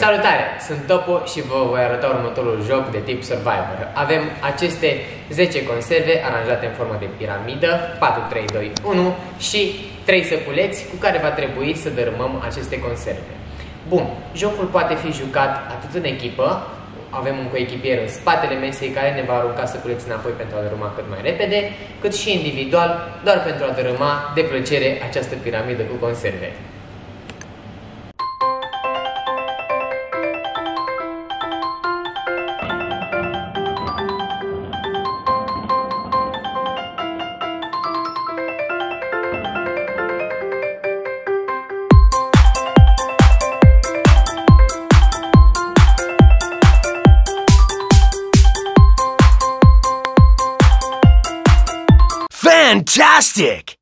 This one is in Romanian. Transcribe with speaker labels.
Speaker 1: Salutare! Sunt Topo și vă voi arăta următorul joc de tip Survivor. Avem aceste 10 conserve aranjate în formă de piramidă, 4, 3, 2, 1 și 3 săpuleți cu care va trebui să dărâmăm aceste conserve. Bun, jocul poate fi jucat atât în echipă, avem un coechipier în spatele mesei care ne va arunca săpuleți înapoi pentru a dărâma cât mai repede, cât și individual, doar pentru a dărâma de plăcere această piramidă cu conserve.
Speaker 2: Fantastic!